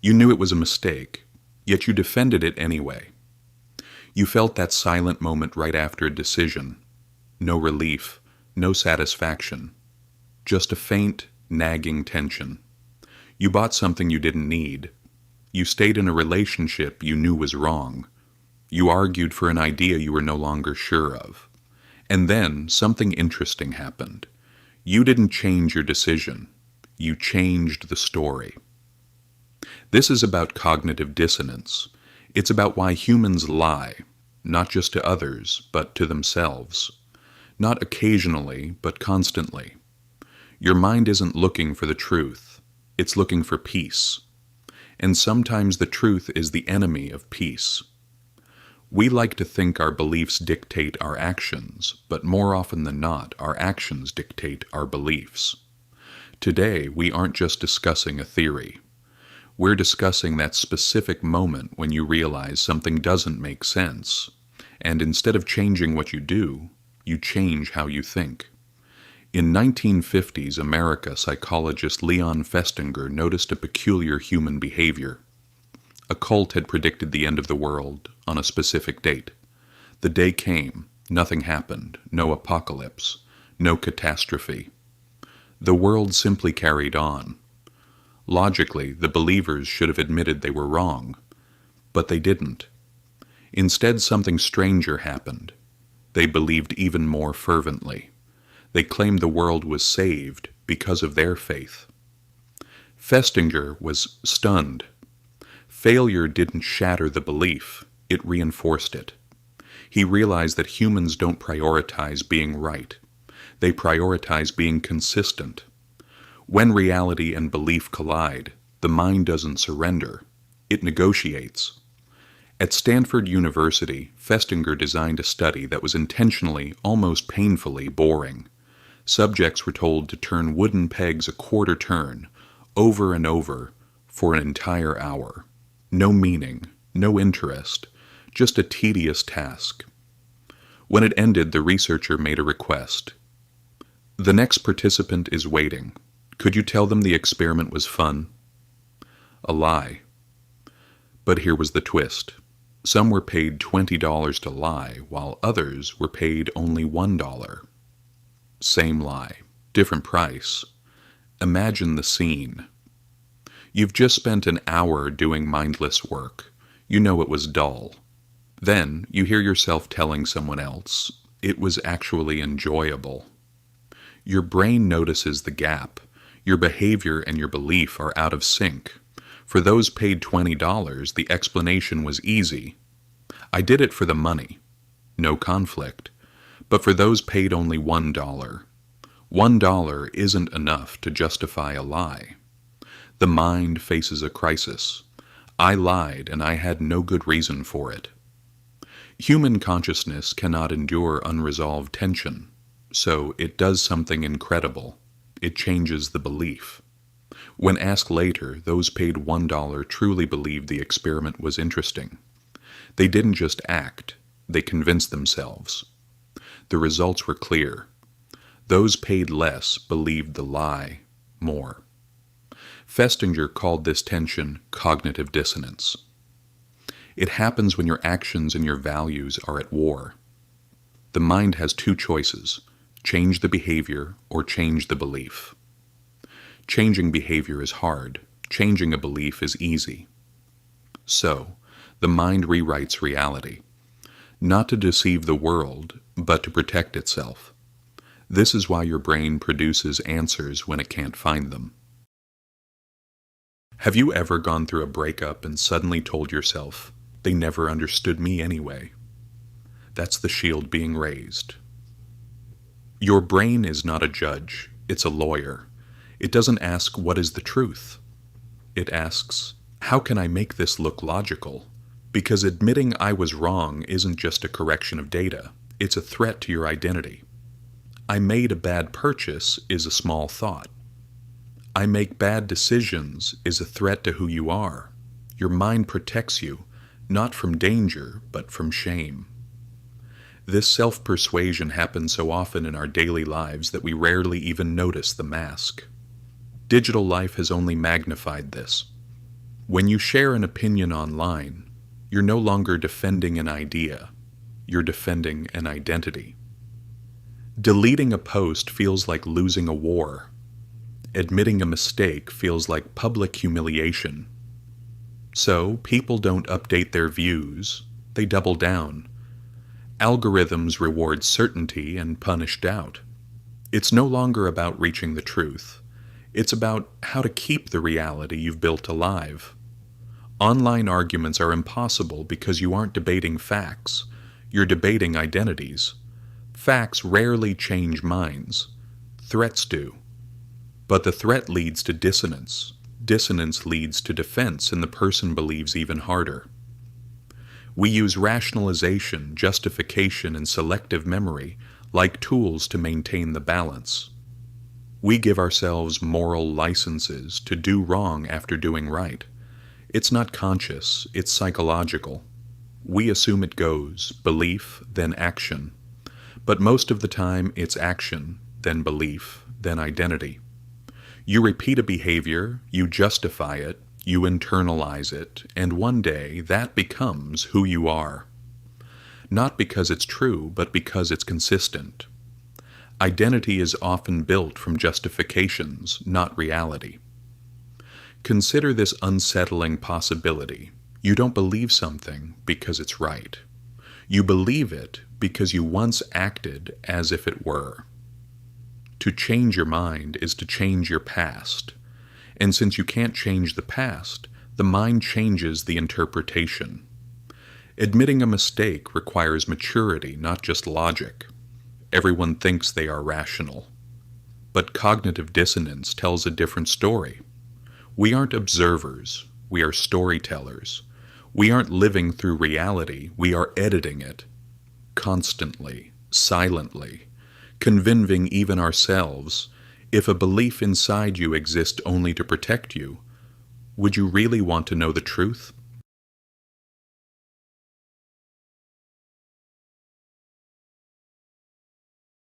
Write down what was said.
You knew it was a mistake, yet you defended it anyway. You felt that silent moment right after a decision. No relief, no satisfaction. Just a faint, nagging tension. You bought something you didn't need. You stayed in a relationship you knew was wrong. You argued for an idea you were no longer sure of. And then something interesting happened. You didn't change your decision. You changed the story. This is about cognitive dissonance. It's about why humans lie, not just to others, but to themselves. Not occasionally, but constantly. Your mind isn't looking for the truth. It's looking for peace. And sometimes the truth is the enemy of peace. We like to think our beliefs dictate our actions, but more often than not, our actions dictate our beliefs. Today, we aren't just discussing a theory. We're discussing that specific moment when you realize something doesn't make sense, and instead of changing what you do, you change how you think. In 1950s America, psychologist Leon Festinger noticed a peculiar human behavior. A cult had predicted the end of the world on a specific date. The day came, nothing happened, no apocalypse, no catastrophe. The world simply carried on. Logically, the believers should have admitted they were wrong, but they didn't. Instead, something stranger happened. They believed even more fervently. They claimed the world was saved because of their faith. Festinger was stunned. Failure didn't shatter the belief, it reinforced it. He realized that humans don't prioritize being right. They prioritize being consistent. When reality and belief collide, the mind doesn't surrender. It negotiates. At Stanford University, Festinger designed a study that was intentionally, almost painfully, boring. Subjects were told to turn wooden pegs a quarter turn, over and over, for an entire hour. No meaning, no interest, just a tedious task. When it ended, the researcher made a request. The next participant is waiting. Could you tell them the experiment was fun? A lie. But here was the twist. Some were paid $20 to lie, while others were paid only $1. Same lie, different price. Imagine the scene. You've just spent an hour doing mindless work. You know it was dull. Then you hear yourself telling someone else it was actually enjoyable. Your brain notices the gap. Your behavior and your belief are out of sync. For those paid $20, the explanation was easy. I did it for the money. No conflict. But for those paid only $1, $1 isn't enough to justify a lie. The mind faces a crisis. I lied and I had no good reason for it. Human consciousness cannot endure unresolved tension, so it does something incredible. It changes the belief. When asked later, those paid $1 truly believed the experiment was interesting. They didn't just act, they convinced themselves. The results were clear. Those paid less believed the lie more. Festinger called this tension cognitive dissonance. It happens when your actions and your values are at war. The mind has two choices: change the behavior or change the belief. Changing behavior is hard. Changing a belief is easy. So, the mind rewrites reality, not to deceive the world, but to protect itself. This is why your brain produces answers when it can't find them. Have you ever gone through a breakup and suddenly told yourself, they never understood me anyway? That's the shield being raised. Your brain is not a judge, it's a lawyer. It doesn't ask, what is the truth? It asks, how can I make this look logical? Because admitting I was wrong isn't just a correction of data, it's a threat to your identity. I made a bad purchase is a small thought. I make bad decisions is a threat to who you are. Your mind protects you, not from danger, but from shame. This self-persuasion happens so often in our daily lives that we rarely even notice the mask. Digital life has only magnified this. When you share an opinion online, you're no longer defending an idea, you're defending an identity. Deleting a post feels like losing a war. Admitting a mistake feels like public humiliation. So, people don't update their views, they double down. Algorithms reward certainty and punish doubt. It's no longer about reaching the truth. It's about how to keep the reality you've built alive. Online arguments are impossible because you aren't debating facts. You're debating identities. Facts rarely change minds. Threats do. But the threat leads to dissonance. Dissonance leads to defense, and the person believes even harder. We use rationalization, justification, and selective memory like tools to maintain the balance. We give ourselves moral licenses to do wrong after doing right. It's not conscious, it's psychological. We assume it goes, belief, then action. But most of the time, it's action, then belief, then identity. You repeat a behavior, you justify it, you internalize it, and one day that becomes who you are. Not because it's true, but because it's consistent. Identity is often built from justifications, not reality. Consider this unsettling possibility. You don't believe something because it's right. You believe it because you once acted as if it were. To change your mind is to change your past. And since you can't change the past, the mind changes the interpretation. Admitting a mistake requires maturity, not just logic. Everyone thinks they are rational. But cognitive dissonance tells a different story. We aren't observers, we are storytellers. We aren't living through reality, we are editing it. Constantly, silently, convincing even ourselves, if a belief inside you exists only to protect you, would you really want to know the truth?